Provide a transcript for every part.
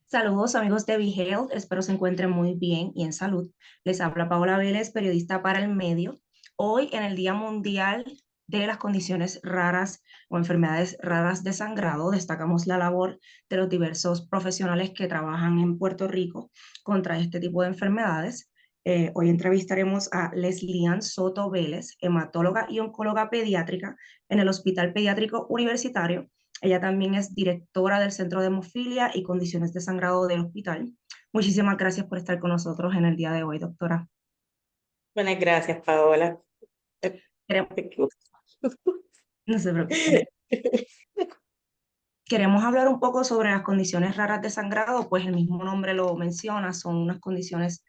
Saludos amigos de BeHealth, espero se encuentren muy bien y en salud. Les habla Paola Vélez, periodista para El Medio. Hoy en el Día Mundial de las Condiciones Raras o Enfermedades Raras de Sangrado, destacamos la labor de los diversos profesionales que trabajan en Puerto Rico contra este tipo de enfermedades. Hoy entrevistaremos a Leslian Soto Vélez, hematóloga y oncóloga pediátrica en el Hospital Pediátrico Universitario. Ella también es directora del Centro de Hemofilia y Condiciones de Sangrado del hospital. Muchísimas gracias por estar con nosotros en el día de hoy, doctora. Buenas gracias, Paola. Eh, Queremos, no se preocupe. Queremos hablar un poco sobre las condiciones raras de sangrado, pues el mismo nombre lo menciona, son unas condiciones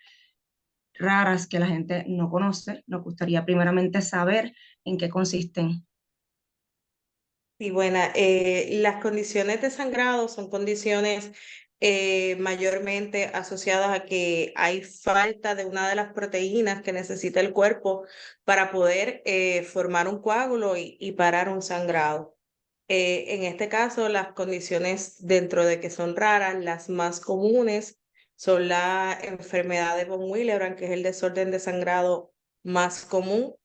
raras que la gente no conoce. Nos gustaría primeramente saber en qué consisten. Y bueno, las condiciones de sangrado son condiciones mayormente asociadas a que hay falta de una de las proteínas que necesita el cuerpo para poder formar un coágulo y parar un sangrado. En este caso, las condiciones dentro de que son raras, las más comunes son la enfermedad de von Willebrand, que es el desorden de sangrado más común.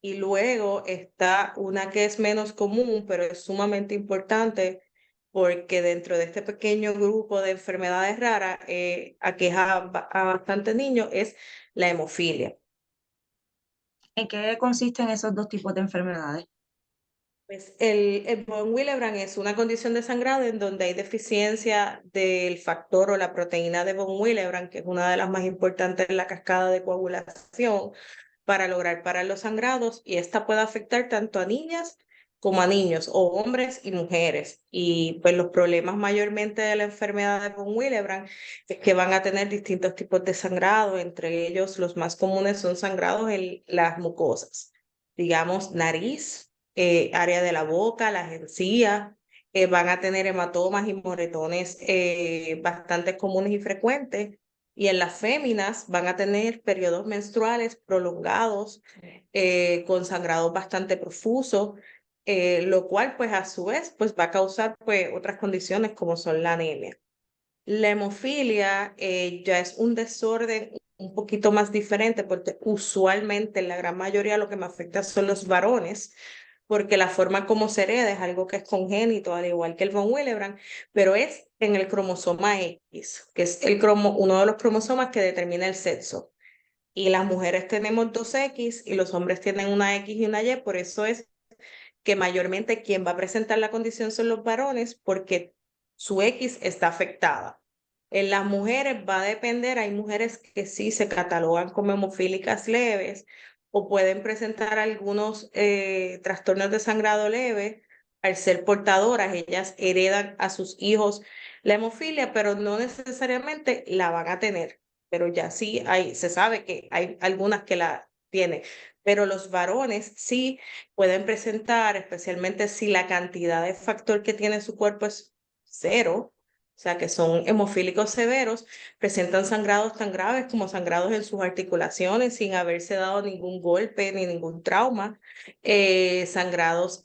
Y luego está una que es menos común, pero es sumamente importante porque dentro de este pequeño grupo de enfermedades raras, aqueja a bastantes niños, es la hemofilia. ¿En qué consisten esos dos tipos de enfermedades? Pues el von Willebrand es una condición de sangrado en donde hay deficiencia del factor o la proteína de von Willebrand, que es una de las más importantes en la cascada de coagulación para lograr parar los sangrados, y esta puede afectar tanto a niñas como a niños o hombres y mujeres. Y pues los problemas mayormente de la enfermedad de von Willebrand es que van a tener distintos tipos de sangrado, entre ellos los más comunes son sangrados en las mucosas, digamos nariz, área de la boca, las encías. Van a tener hematomas y moretones bastante comunes y frecuentes, y en las féminas van a tener periodos menstruales prolongados, con sangrados bastante profusos, lo cual pues a su vez pues va a causar pues otras condiciones como son la anemia. La hemofilia ya es un desorden un poquito más diferente porque usualmente en la gran mayoría lo que me afecta son los varones, porque la forma como se hereda es algo que es congénito, al igual que el von Willebrand, pero es en el cromosoma X, que es uno de los cromosomas que determina el sexo. Y las mujeres tenemos dos X y los hombres tienen una X y una Y, por eso es que mayormente quien va a presentar la condición son los varones, porque su X está afectada. En las mujeres va a depender, hay mujeres que sí se catalogan como hemofílicas leves o pueden presentar algunos trastornos de sangrado leve. Al ser portadoras, ellas heredan a sus hijos la hemofilia, pero no necesariamente la van a tener. Pero ya sí se sabe que hay algunas que la tienen. Pero los varones sí pueden presentar, especialmente si la cantidad de factor que tiene su cuerpo es cero, o sea, que son hemofílicos severos, presentan sangrados tan graves como sangrados en sus articulaciones sin haberse dado ningún golpe ni ningún trauma, sangrados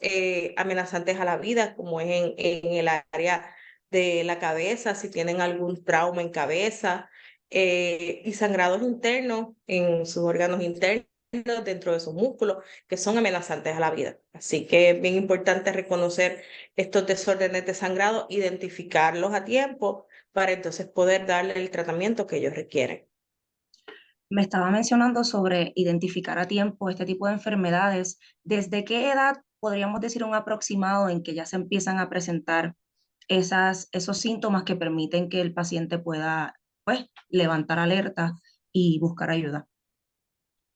amenazantes a la vida, como es en el área de la cabeza, si tienen algún trauma en cabeza, y sangrados internos en sus órganos internos, dentro de sus músculos, que son amenazantes a la vida. Así que es bien importante reconocer estos desórdenes de sangrado, identificarlos a tiempo para entonces poder darle el tratamiento que ellos requieren. Me estaba mencionando sobre identificar a tiempo este tipo de enfermedades. ¿Desde qué edad podríamos decir un aproximado en que ya se empiezan a presentar esos síntomas que permiten que el paciente pueda, pues, levantar alerta y buscar ayuda?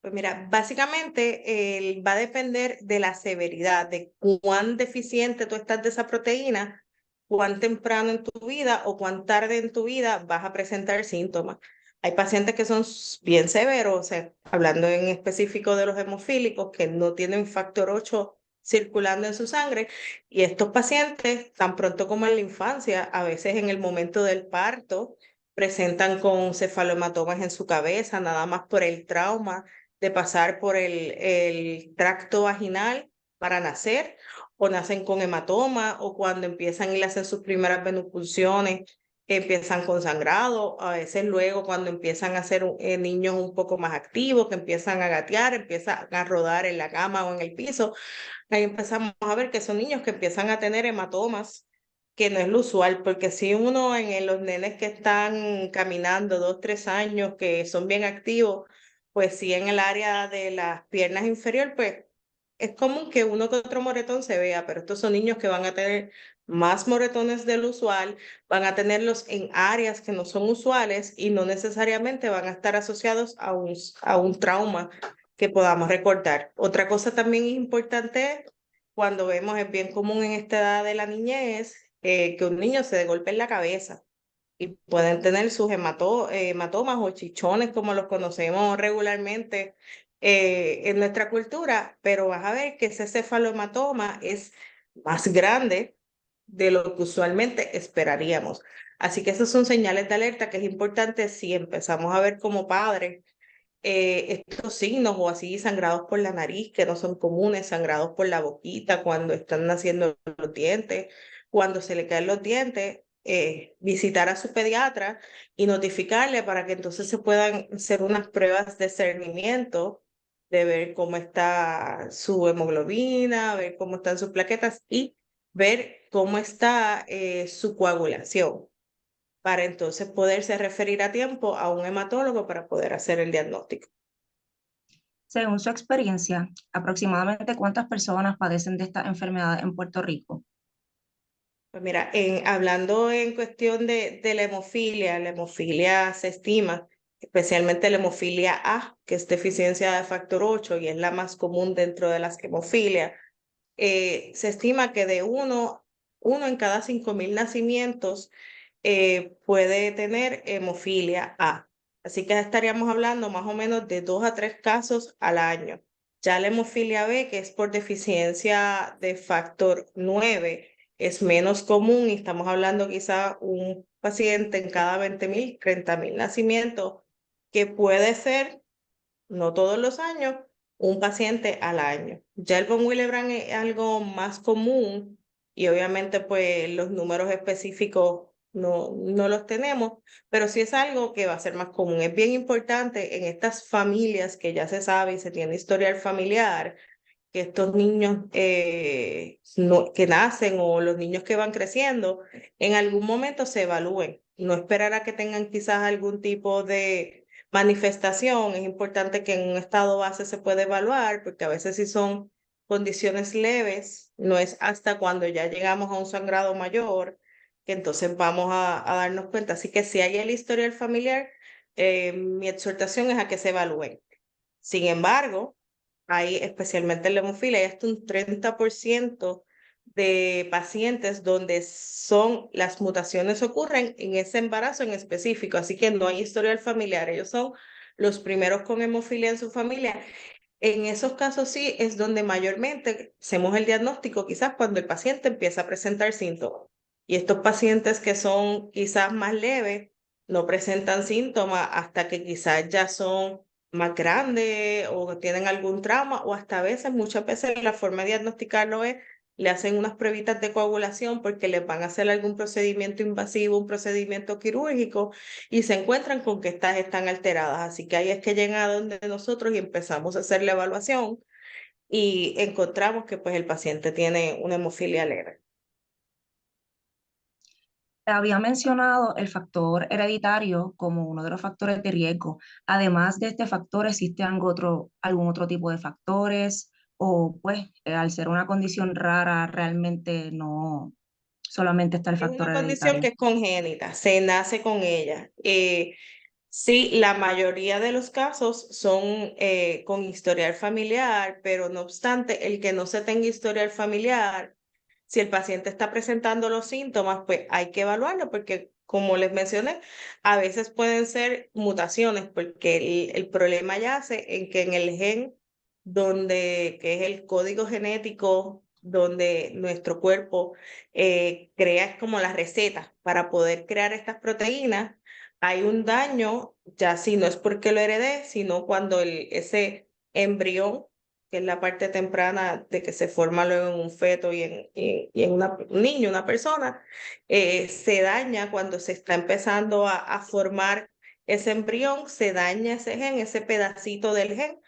Pues mira, básicamente va a depender de la severidad, de cuán deficiente tú estás de esa proteína, cuán temprano en tu vida o cuán tarde en tu vida vas a presentar síntomas. Hay pacientes que son bien severos, o sea, hablando en específico de los hemofílicos, que no tienen factor 8 circulando en su sangre, y estos pacientes, tan pronto como en la infancia, a veces en el momento del parto, presentan con cefalomatomas en su cabeza, nada más por el trauma de pasar por el tracto vaginal para nacer, o nacen con hematoma, o cuando empiezan y le hacen sus primeras venopulsiones, empiezan con sangrado, a veces luego cuando empiezan a ser niños un poco más activos, que empiezan a gatear, empiezan a rodar en la cama o en el piso, ahí empezamos a ver que son niños que empiezan a tener hematomas, que no es lo usual, porque si uno en los nenes que están caminando 2, 3 años, que son bien activos, pues sí en el área de las piernas inferior, pues es común que uno que otro moretón se vea, pero estos son niños que van a tener más moretones del usual, van a tenerlos en áreas que no son usuales y no necesariamente van a estar asociados a un trauma que podamos recordar. Otra cosa también importante cuando vemos, es bien común en esta edad de la niñez, que un niño se dé golpe en la cabeza y pueden tener sus hematomas o chichones como los conocemos regularmente en nuestra cultura, pero vas a ver que ese cefalohematoma es más grande de lo que usualmente esperaríamos. Así que esas son señales de alerta que es importante si empezamos a ver como padres estos signos o así sangrados por la nariz que no son comunes, sangrados por la boquita cuando están naciendo los dientes, cuando se le caen los dientes, visitar a su pediatra y notificarle para que entonces se puedan hacer unas pruebas de cernimiento, de ver cómo está su hemoglobina, ver cómo están sus plaquetas y ver cómo está su coagulación para entonces poderse referir a tiempo a un hematólogo para poder hacer el diagnóstico. Según su experiencia, aproximadamente cuántas personas padecen de esta enfermedad en Puerto Rico. Pues mira, hablando en cuestión de la hemofilia se estima, especialmente la hemofilia A, que es deficiencia de factor 8 y es la más común dentro de las hemofilias, se estima que de uno en cada 5.000 nacimientos puede tener hemofilia A. Así que estaríamos hablando más o menos de 2 a 3 casos al año. Ya la hemofilia B, que es por deficiencia de factor 9, es menos común y estamos hablando quizá un paciente en cada 20.000, 30.000 nacimientos, que puede ser, no todos los años, un paciente al año. Ya el von Willebrand es algo más común y obviamente pues los números específicos no los tenemos, pero sí es algo que va a ser más común. Es bien importante en estas familias que ya se sabe y se tiene historial familiar, que estos niños que nacen o los niños que van creciendo, en algún momento se evalúen. No esperar a que tengan quizás algún tipo de manifestación. Es importante que en un estado base se pueda evaluar, porque a veces si son condiciones leves, no es hasta cuando ya llegamos a un sangrado mayor que entonces vamos a darnos cuenta. Así que si hay el historial familiar, mi exhortación es a que se evalúen. Sin embargo, hay, especialmente en la hemofilia, hay hasta un 30% de pacientes donde las mutaciones ocurren en ese embarazo en específico, así que no hay historial familiar. Ellos son los primeros con hemofilia en su familia. En esos casos sí es donde mayormente hacemos el diagnóstico, quizás cuando el paciente empieza a presentar síntomas. Y estos pacientes que son quizás más leves no presentan síntomas hasta que quizás ya son más grandes o tienen algún trauma o hasta a veces, muchas veces la forma de diagnosticarlo es, le hacen unas pruebitas de coagulación porque les van a hacer algún procedimiento invasivo, un procedimiento quirúrgico y se encuentran con que estas están alteradas. Así que ahí es que llegan a donde nosotros y empezamos a hacer la evaluación y encontramos que pues el paciente tiene una hemofilia leve. Había mencionado el factor hereditario como uno de los factores de riesgo. Además de este factor, ¿existe algún otro tipo de factores? O pues, al ser una condición rara, realmente no solamente está el Es factor una condición que hereditario. es congénita, se nace con ella. Sí, la mayoría de los casos son con historial familiar, pero no obstante, el que no se tenga historial familiar, si el paciente está presentando los síntomas, pues hay que evaluarlo porque, como les mencioné, a veces pueden ser mutaciones porque el problema yace en que en el gen que es el código genético donde nuestro cuerpo crea como la receta para poder crear estas proteínas, hay un daño, ya si no es porque lo heredé, sino cuando ese embrión que es la parte temprana de que se forma luego en un feto y en un niño, una persona, se daña cuando se está empezando a formar ese embrión, se daña ese gen, ese pedacito del gen,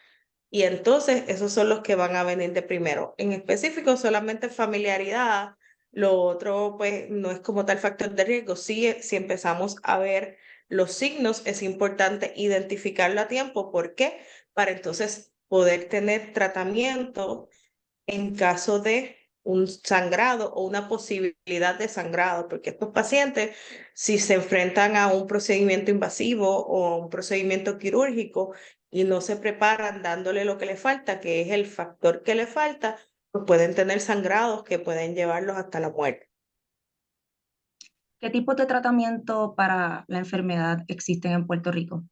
y entonces esos son los que van a venir de primero. En específico, solamente familiaridad, lo otro pues no es como tal factor de riesgo. Sí, si empezamos a ver los signos, es importante identificarlo a tiempo. ¿Por qué? Para entonces poder tener tratamiento en caso de un sangrado o una posibilidad de sangrado, porque estos pacientes, si se enfrentan a un procedimiento invasivo o a un procedimiento quirúrgico y no se preparan dándole lo que le falta, que es el factor que le falta, pues pueden tener sangrados que pueden llevarlos hasta la muerte. ¿Qué tipos de tratamiento para la enfermedad existen en Puerto Rico?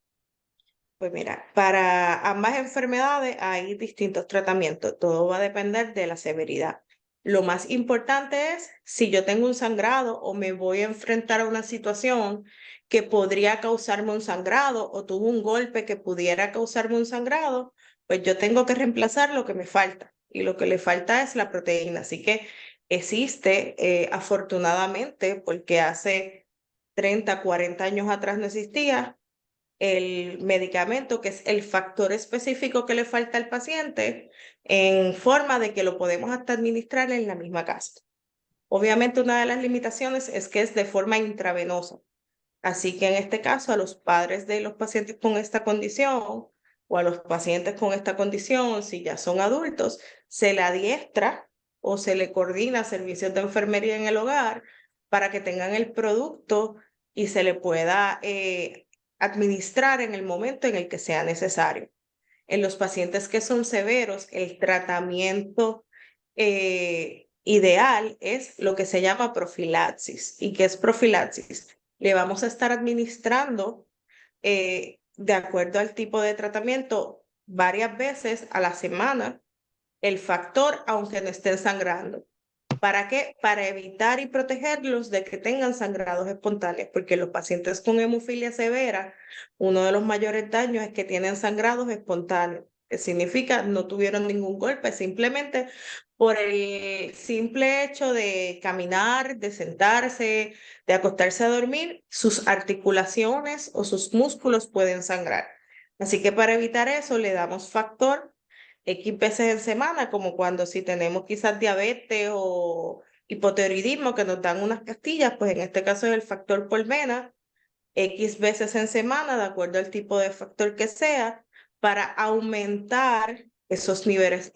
Pues mira, para ambas enfermedades hay distintos tratamientos, todo va a depender de la severidad. Lo más importante es si yo tengo un sangrado o me voy a enfrentar a una situación que podría causarme un sangrado o tuve un golpe que pudiera causarme un sangrado, pues yo tengo que reemplazar lo que me falta y lo que le falta es la proteína. Así que existe, afortunadamente, porque hace 30, 40 años atrás no existía el medicamento, que es el factor específico que le falta al paciente, en forma de que lo podemos hasta administrar en la misma casa. Obviamente, una de las limitaciones es que es de forma intravenosa. Así que en este caso, a los padres de los pacientes con esta condición o a los pacientes con esta condición, si ya son adultos, se le adiestra o se le coordina servicios de enfermería en el hogar para que tengan el producto y se le pueda administrar en el momento en el que sea necesario. En los pacientes que son severos, el tratamiento ideal es lo que se llama profilaxis. ¿Y qué es profilaxis? Le vamos a estar administrando, de acuerdo al tipo de tratamiento, varias veces a la semana el factor, aunque no estén sangrando. ¿Para qué? Para evitar y protegerlos de que tengan sangrados espontáneos, porque los pacientes con hemofilia severa, uno de los mayores daños es que tienen sangrados espontáneos, que significa no tuvieron ningún golpe, simplemente por el simple hecho de caminar, de sentarse, de acostarse a dormir, sus articulaciones o sus músculos pueden sangrar. Así que para evitar eso le damos factor X veces en semana, como cuando si tenemos quizás diabetes o hipotiroidismo que nos dan unas pastillas, pues en este caso es el factor por vena, X veces en semana, de acuerdo al tipo de factor que sea, para aumentar esos niveles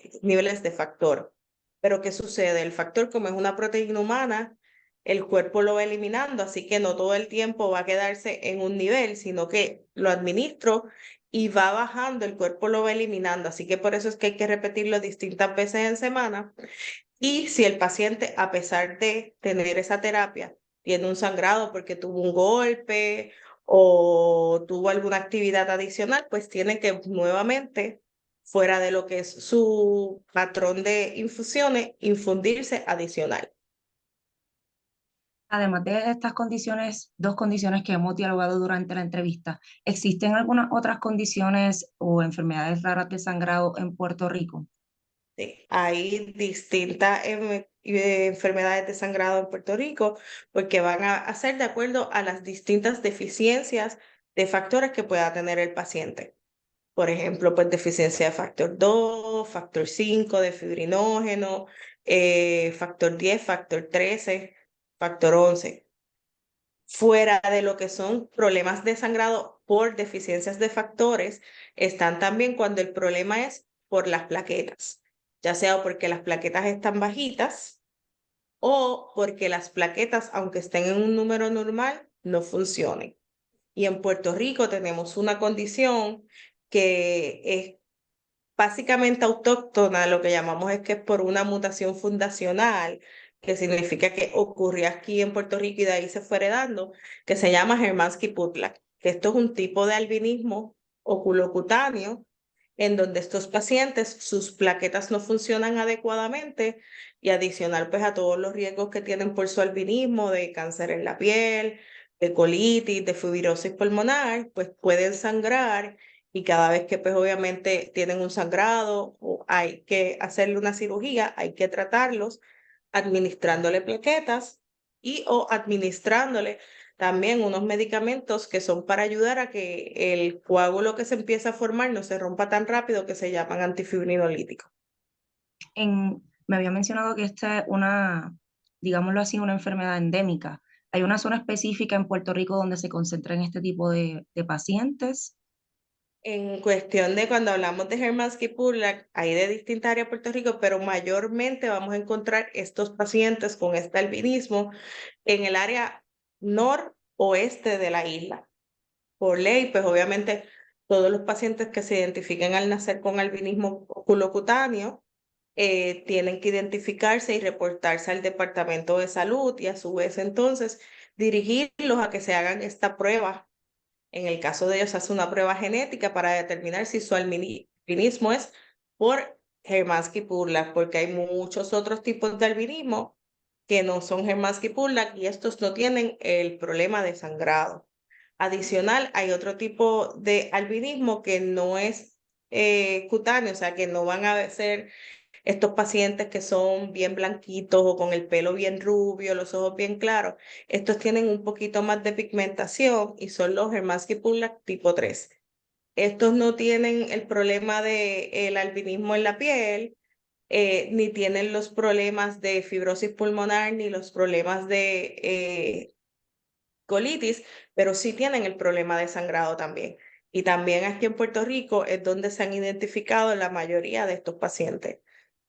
de factor. Pero ¿qué sucede? El factor, como es una proteína humana, el cuerpo lo va eliminando, así que no todo el tiempo va a quedarse en un nivel, sino que lo administro y va bajando, el cuerpo lo va eliminando. Así que por eso es que hay que repetirlo distintas veces en semana. Y si el paciente, a pesar de tener esa terapia, tiene un sangrado porque tuvo un golpe o tuvo alguna actividad adicional, pues tiene que nuevamente, fuera de lo que es su patrón de infusiones, infundirse adicional. Además de estas condiciones, dos condiciones que hemos dialogado durante la entrevista, ¿existen algunas otras condiciones o enfermedades raras de sangrado en Puerto Rico? Sí, hay distintas enfermedades de sangrado en Puerto Rico porque van a ser de acuerdo a las distintas deficiencias de factores que pueda tener el paciente. Por ejemplo, pues deficiencia de factor 2, factor 5, de fibrinógeno, factor 10, factor 13, factor 11. Fuera de lo que son problemas de sangrado por deficiencias de factores, están también cuando el problema es por las plaquetas, ya sea porque las plaquetas están bajitas o porque las plaquetas, aunque estén en un número normal, no funcionen. Y en Puerto Rico tenemos una condición que es básicamente autóctona, lo que llamamos es que es por una mutación fundacional, que significa que ocurrió aquí en Puerto Rico y de ahí se fue heredando, que se llama Hermansky-Pudlak, que esto es un tipo de albinismo oculocutáneo en donde estos pacientes, sus plaquetas no funcionan adecuadamente y adicional pues a todos los riesgos que tienen por su albinismo de cáncer en la piel, de colitis, de fibrosis pulmonar, pues pueden sangrar y cada vez que pues obviamente tienen un sangrado o hay que hacerle una cirugía, hay que tratarlos administrándole plaquetas y o administrándole también unos medicamentos que son para ayudar a que el coágulo que se empieza a formar no se rompa tan rápido, que se llaman antifibrinolíticos. Me había mencionado que esta es una, digámoslo así, una enfermedad endémica. ¿Hay una zona específica en Puerto Rico donde se concentran este tipo de pacientes? En cuestión de cuando hablamos de Hermansky-Purlack, hay de distintas áreas de Puerto Rico, pero mayormente vamos a encontrar estos pacientes con este albinismo en el área noroeste de la isla. Por ley, pues obviamente todos los pacientes que se identifiquen al nacer con albinismo oculocutáneo tienen que identificarse y reportarse al Departamento de Salud y a su vez entonces dirigirlos a que se hagan esta prueba. En el caso de ellos, se hace una prueba genética para determinar si su albinismo es por Hermansky-Purlack, porque hay muchos otros tipos de albinismo que no son Hermansky-Purlack y estos no tienen el problema de sangrado. Adicional, hay otro tipo de albinismo que no es cutáneo, o sea, que no van a ser estos pacientes que son bien blanquitos o con el pelo bien rubio, los ojos bien claros. Estos tienen un poquito más de pigmentación y son los Hermansky-Purlack tipo 3. Estos no tienen el problema del albinismo en la piel, ni tienen los problemas de fibrosis pulmonar, ni los problemas de colitis, pero sí tienen el problema de sangrado también. Y también aquí en Puerto Rico es donde se han identificado la mayoría de estos pacientes.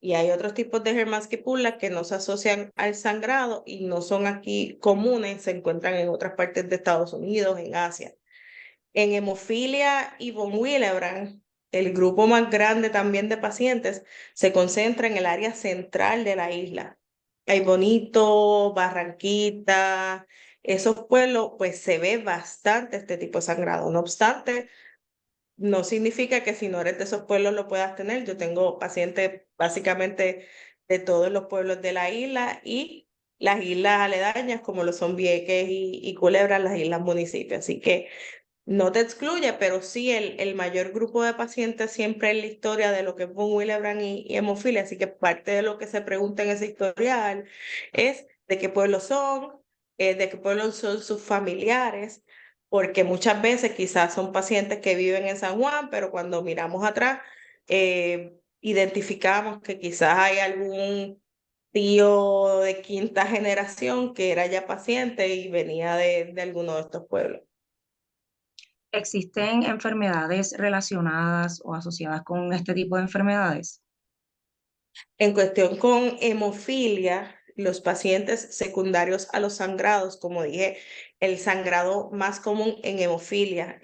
Y hay otros tipos de Hermansky-Purlack que no se asocian al sangrado y no son aquí comunes, se encuentran en otras partes de Estados Unidos, en Asia. En hemofilia y von Willebrand, el grupo más grande también de pacientes se concentra en el área central de la isla. Hay Bonito, Barranquita, esos pueblos, pues se ve bastante este tipo de sangrado. No obstante, no significa que si no eres de esos pueblos lo puedas tener. Yo tengo pacientes básicamente de todos los pueblos de la isla y las islas aledañas, como lo son Vieques y Culebra, las islas municipios. Así que no te excluye, pero sí el mayor grupo de pacientes siempre en la historia de lo que es von Willebrand y hemofilia. Así que parte de lo que se pregunta en ese historial es de qué pueblo son, de qué pueblo son sus familiares, porque muchas veces quizás son pacientes que viven en San Juan, pero cuando miramos atrás, identificamos que quizás hay algún tío de quinta generación que era ya paciente y venía de alguno de estos pueblos. ¿Existen enfermedades relacionadas o asociadas con este tipo de enfermedades? En cuestión con hemofilia, los pacientes secundarios a los sangrados, como dije, el sangrado más común en hemofilia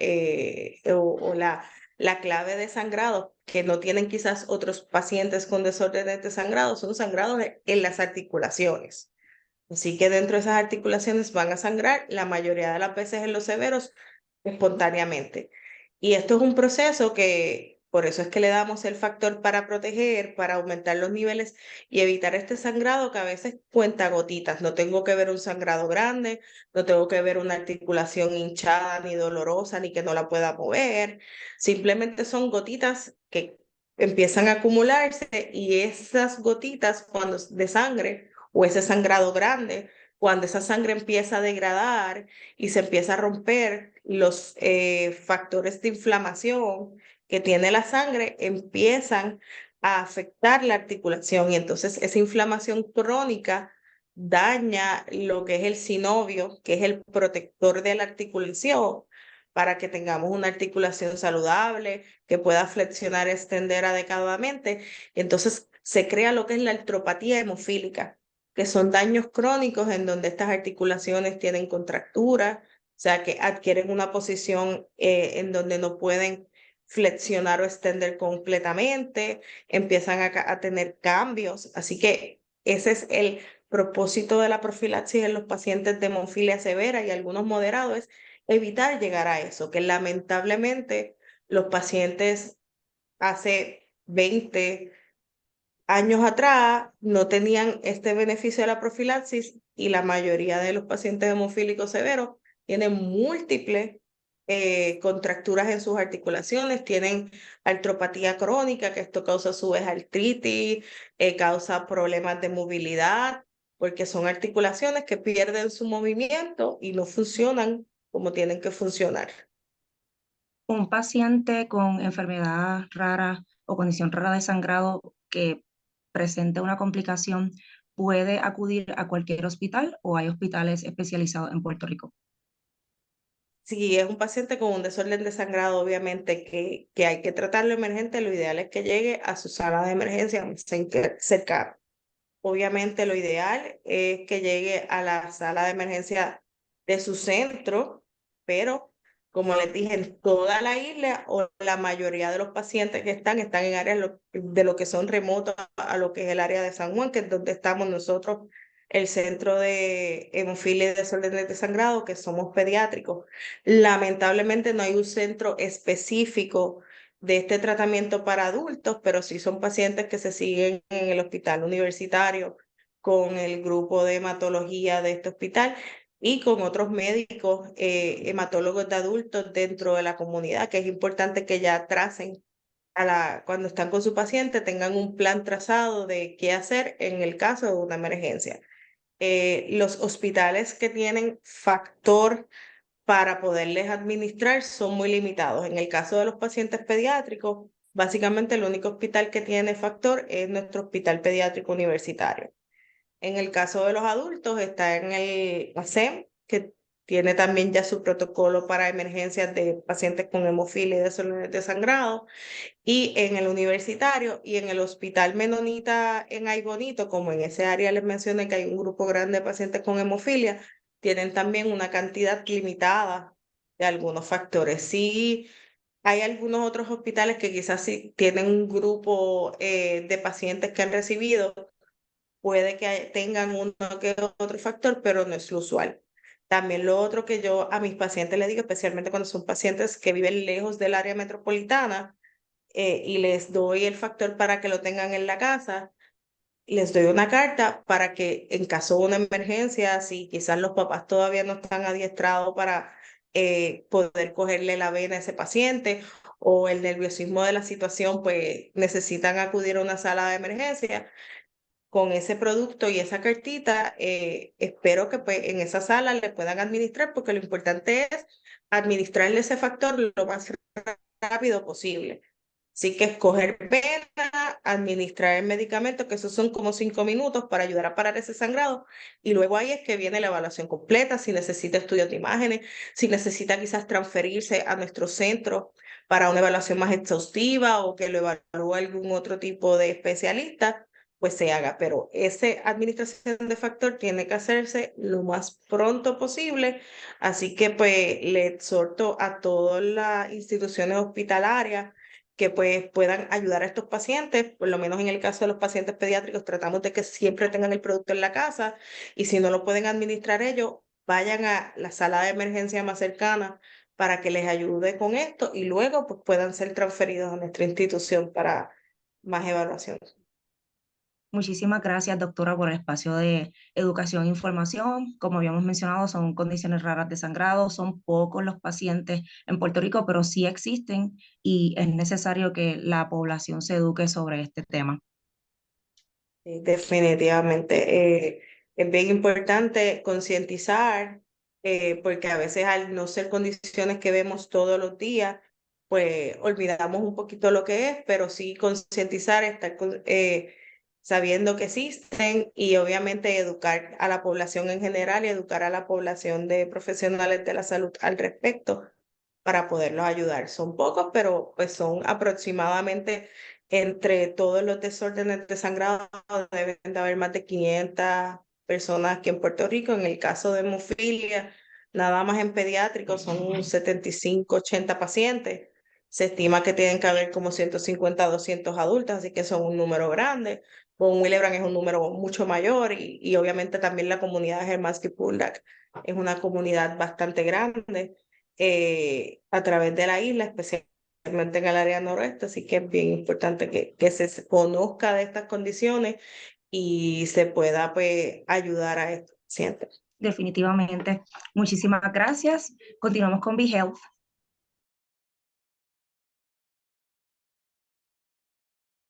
o la clave de sangrado que no tienen quizás otros pacientes con desórdenes de sangrado son sangrados en las articulaciones. Así que dentro de esas articulaciones van a sangrar la mayoría de las veces en los severos espontáneamente. Y esto es un proceso que, por eso es que le damos el factor para proteger, para aumentar los niveles y evitar este sangrado que a veces cuenta gotitas. No tengo que ver un sangrado grande, no tengo que ver una articulación hinchada ni dolorosa ni que no la pueda mover. Simplemente son gotitas que empiezan a acumularse y esas gotitas cuando de sangre o ese sangrado grande, cuando esa sangre empieza a degradar y se empieza a romper los factores de inflamación que tiene la sangre, empiezan a afectar la articulación y entonces esa inflamación crónica daña lo que es el sinovio, que es el protector de la articulación, para que tengamos una articulación saludable, que pueda flexionar, extender adecuadamente. Entonces se crea lo que es la artropatía hemofílica, que son daños crónicos en donde estas articulaciones tienen contractura, o sea, que adquieren una posición en donde no pueden flexionar o extender completamente, empiezan a tener cambios. Así que ese es el propósito de la profilaxis en los pacientes de hemofilia severa y algunos moderados, es evitar llegar a eso, que lamentablemente los pacientes hace 20 años atrás no tenían este beneficio de la profilaxis y la mayoría de los pacientes hemofílicos severos tienen múltiples contracturas en sus articulaciones, tienen artropatía crónica, que esto causa a su vez artritis, causa problemas de movilidad, porque son articulaciones que pierden su movimiento y no funcionan como tienen que funcionar. Un paciente con enfermedad rara o condición rara de sangrado que presente una complicación puede acudir a cualquier hospital o hay hospitales especializados en Puerto Rico. Si es un paciente con un desorden de sangrado, obviamente que hay que tratarlo emergente, lo ideal es que llegue a su sala de emergencia más cercana. Obviamente lo ideal es que llegue a la sala de emergencia de su centro, pero como les dije, en toda la isla o la mayoría de los pacientes que están en áreas de lo que son remotos a lo que es el área de San Juan, que es donde estamos nosotros, el centro de hemofilia y desórdenes de sangrado, que somos pediátricos. Lamentablemente no hay un centro específico de este tratamiento para adultos, pero sí son pacientes que se siguen en el hospital universitario con el grupo de hematología de este hospital y con otros médicos hematólogos de adultos dentro de la comunidad, que es importante que ya tracen cuando están con su paciente, tengan un plan trazado de qué hacer en el caso de una emergencia. Los hospitales que tienen factor para poderles administrar son muy limitados. En el caso de los pacientes pediátricos, básicamente el único hospital que tiene factor es nuestro hospital pediátrico universitario. En el caso de los adultos está en el ASEM, que tiene también ya su protocolo para emergencias de pacientes con hemofilia y desórdenes de sangrado, y en el universitario y en el hospital Menonita en Aybonito, como en ese área les mencioné que hay un grupo grande de pacientes con hemofilia, tienen también una cantidad limitada de algunos factores. Sí, hay algunos otros hospitales que quizás sí tienen un grupo de pacientes que han recibido, puede que tengan uno que otro factor, pero no es lo usual. También lo otro que yo a mis pacientes les digo, especialmente cuando son pacientes que viven lejos del área metropolitana, y les doy el factor para que lo tengan en la casa, les doy una carta para que en caso de una emergencia, si quizás los papás todavía no están adiestrados para poder cogerle la vena a ese paciente o el nerviosismo de la situación, pues necesitan acudir a una sala de emergencia con ese producto y esa cartita, espero que pues, en esa sala le puedan administrar, porque lo importante es administrarle ese factor lo más rápido posible. Así que escoger vena, administrar el medicamento, que esos son como 5 minutos para ayudar a parar ese sangrado. Y luego ahí es que viene la evaluación completa, si necesita estudios de imágenes, si necesita quizás transferirse a nuestro centro para una evaluación más exhaustiva o que lo evalúe algún otro tipo de especialista, pues se haga. Pero esa administración de factor tiene que hacerse lo más pronto posible. Así que pues le exhorto a todas las instituciones hospitalarias que pues puedan ayudar a estos pacientes, por lo menos en el caso de los pacientes pediátricos, tratamos de que siempre tengan el producto en la casa y si no lo pueden administrar ellos, vayan a la sala de emergencia más cercana para que les ayude con esto y luego pues puedan ser transferidos a nuestra institución para más evaluaciones. Muchísimas gracias, doctora, por el espacio de educación e información. Como habíamos mencionado, son condiciones raras de sangrado, son pocos los pacientes en Puerto Rico, pero sí existen y es necesario que la población se eduque sobre este tema. Sí, definitivamente. Es bien importante concientizar, porque a veces al no ser condiciones que vemos todos los días, pues olvidamos un poquito lo que es, pero sí concientizar, estar sabiendo que existen y obviamente educar a la población en general y educar a la población de profesionales de la salud al respecto para poderlos ayudar. Son pocos, pero pues son aproximadamente entre todos los desórdenes de sangrado, deben de haber más de 500 personas aquí en Puerto Rico. En el caso de hemofilia, nada más en pediátricos son 75, 80 pacientes. Se estima que tienen que haber como 150, 200 adultos, así que son un número grande. Con Willebrand es un número mucho mayor y obviamente también la comunidad de Hermansky-Puldak es una comunidad bastante grande a través de la isla, especialmente en el área noroeste, así que es bien importante que se conozca de estas condiciones y se pueda pues ayudar a estos pacientes. Definitivamente. Muchísimas gracias. Continuamos con BeHealth.